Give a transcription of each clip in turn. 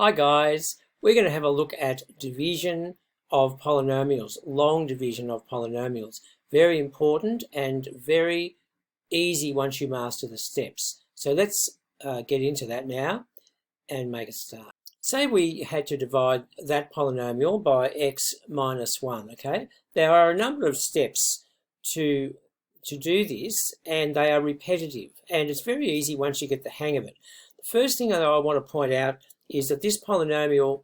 Hi guys, we're going to have a look at division of polynomials, long division of polynomials. Very important and very easy once you master the steps. So let's get into that now and make a start. Say we had to divide that polynomial by x minus 1, okay? There are a number of steps to do this, and they are repetitive, and it's very easy once you get the hang of it. The first thing that I want to point out is that this polynomial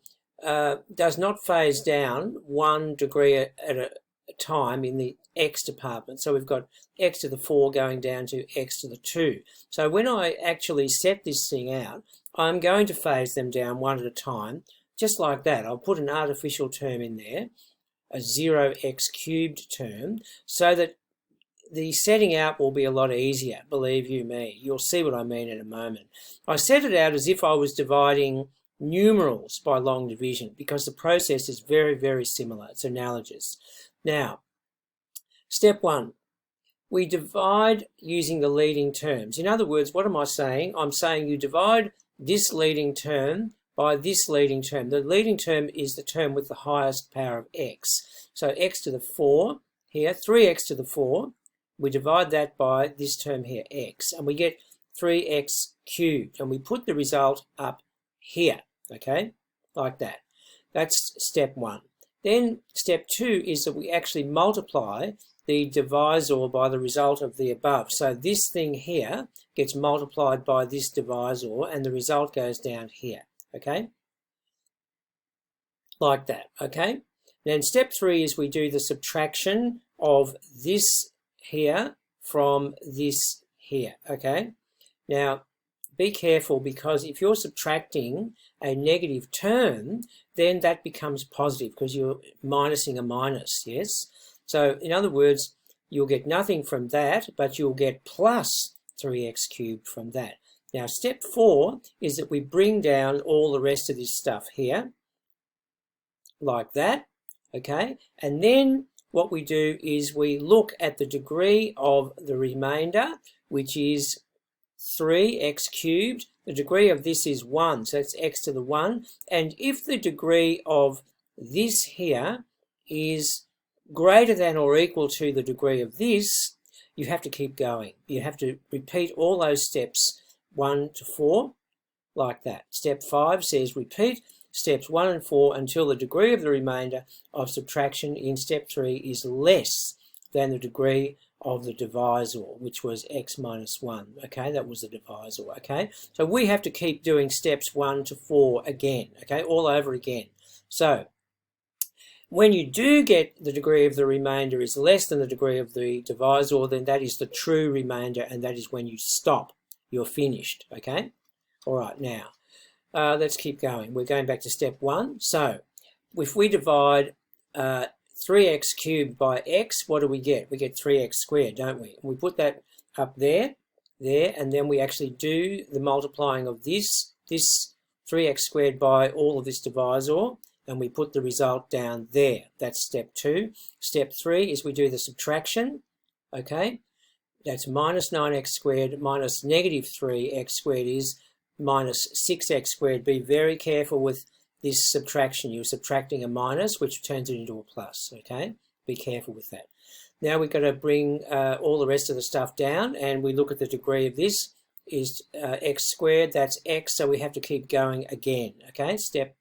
does not phase down 1 degree at a time in the x department. So we've got x to the 4 going down to x to the 2. So when I actually set this thing out, I'm going to phase them down one at a time, just like that. I'll put an artificial term in there, a 0x cubed term, so that the setting out will be a lot easier, believe you me. You'll see what I mean in a moment. I set it out as if I was dividing numerals by long division because the process is very, very similar. It's analogous. Now, step 1, we divide using the leading terms. In other words, what am I saying? I'm saying you divide this leading term by this leading term. The leading term is the term with the highest power of x. So x to the 4 here, 3x to the 4. We divide that by this term here, x, and we get 3x cubed, and we put the result up here, okay, like that. That's step 1. Then step 2 is that we actually multiply the divisor by the result of the above. So this thing here gets multiplied by this divisor, and the result goes down here, okay, like that, okay. Then step 3 is we do the subtraction of this here from this here, okay? Now, be careful, because if you're subtracting a negative term, then that becomes positive because you're minusing a minus, yes? So, in other words, you'll get nothing from that, but you'll get plus 3x cubed from that. Now, step 4 is that we bring down all the rest of this stuff here, like that, okay? And then what we do is we look at the degree of the remainder, which is 3x cubed. The degree of this is 1, so it's x to the 1. And if the degree of this here is greater than or equal to the degree of this, you have to keep going. You have to repeat all those steps 1 to 4, like that. Step 5 says repeat steps 1 and 4 until the degree of the remainder of subtraction in step 3 is less than the degree of the divisor, which was x minus 1. Okay, that was the divisor. Okay, so we have to keep doing steps 1 to 4 again. Okay, all over again. So when you do get the degree of the remainder is less than the degree of the divisor, then that is the true remainder, and that is when you stop. You're finished. Okay, all right, now let's keep going. We're going back to step 1. So if we divide 3x cubed by x, what do we get? We get 3x squared, don't we? We put that up there, and then we actually do the multiplying of this 3x squared by all of this divisor, and we put the result down there. That's step 2. Step 3 is we do the subtraction, okay? That's minus 9x squared minus negative 3x squared is minus 6x squared. Be very careful with this subtraction. You're subtracting a minus, which turns it into a plus, okay? Be careful with that. Now we've got to bring all the rest of the stuff down, and we look at the degree of this is x squared. That's x, so we have to keep going again, okay? Step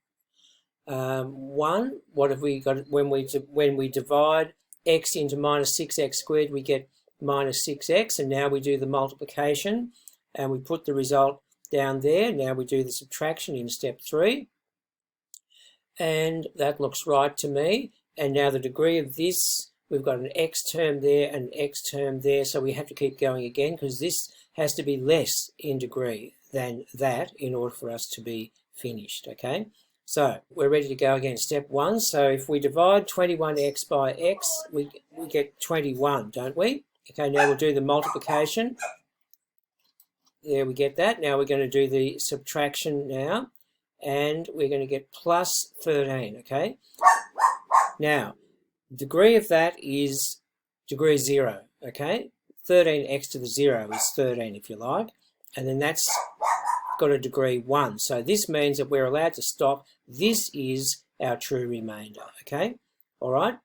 1, what have we got? When we divide x into minus 6x squared, we get minus 6x, and now we do the multiplication, and we put the result down there. Now we do the subtraction in step 3, and that looks right to me. And now the degree of this, we've got an x term there and an x term there, so we have to keep going again because this has to be less in degree than that in order for us to be finished, okay? So we're ready to go again. Step 1, so if we divide 21x by x, we get 21, don't we? Okay, now we'll do the multiplication. There we get that. Now we're going to do the subtraction now, and we're going to get plus 13, okay? Now, degree of that is degree 0, okay? 13x to the 0 is 13, if you like. And then that's got a degree 1. So this means that we're allowed to stop. This is our true remainder, okay? All right,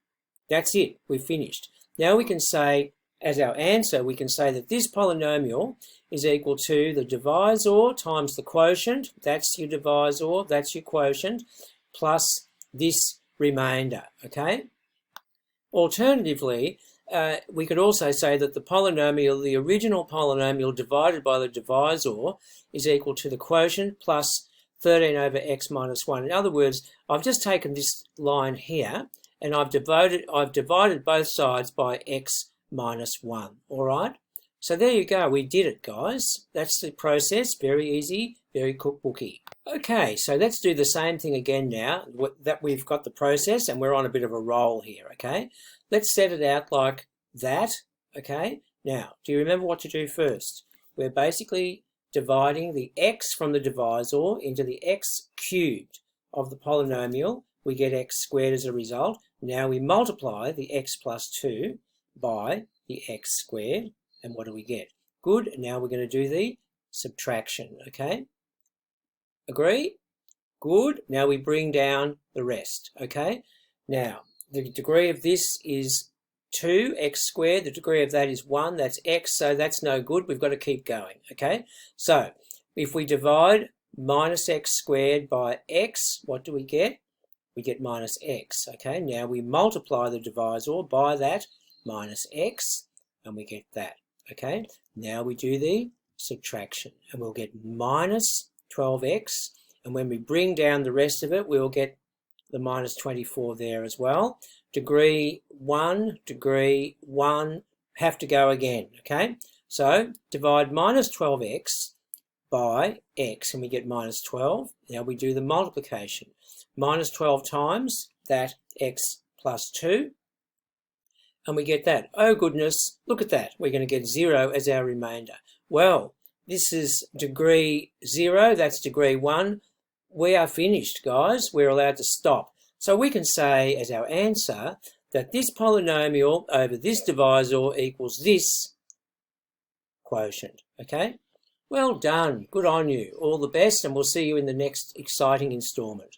that's it. We've finished. Now we can say, as our answer, we can say that this polynomial is equal to the divisor times the quotient. That's your divisor, that's your quotient, plus this remainder, okay? Alternatively, we could also say that the polynomial, the original polynomial divided by the divisor, is equal to the quotient plus 13 over x minus 1. In other words, I've just taken this line here and I've divided both sides by x minus 1, all right? So there you go, we did it, guys. That's the process, very easy, very cookbooky. Okay, so let's do the same thing again now that we've got the process and we're on a bit of a roll here, okay? Let's set it out like that, okay? Now, do you remember what to do first? We're basically dividing the x from the divisor into the x cubed of the polynomial. We get x squared as a result. Now we multiply the x plus 2 by the x squared, and what do we get? Good, now we're going to do the subtraction, okay? Agree? Good, now we bring down the rest, okay? Now, the degree of this is 2x squared, the degree of that is 1, that's x, so that's no good, we've got to keep going, okay? So, if we divide minus x squared by x, what do we get? We get minus x, okay? Now we multiply the divisor by that minus x, and we get that, okay? Now we do the subtraction, and we'll get minus 12x, and when we bring down the rest of it, we'll get the minus 24 there as well. Degree 1, have to go again, okay? So divide minus 12x by x, and we get minus 12. Now we do the multiplication. Minus 12 times that x plus 2, and we get that. Oh goodness, look at that. We're going to get 0 as our remainder. Well, this is degree 0, that's degree 1. We are finished, guys. We're allowed to stop. So we can say as our answer that this polynomial over this divisor equals this quotient, okay? Well done. Good on you. All the best, and we'll see you in the next exciting installment.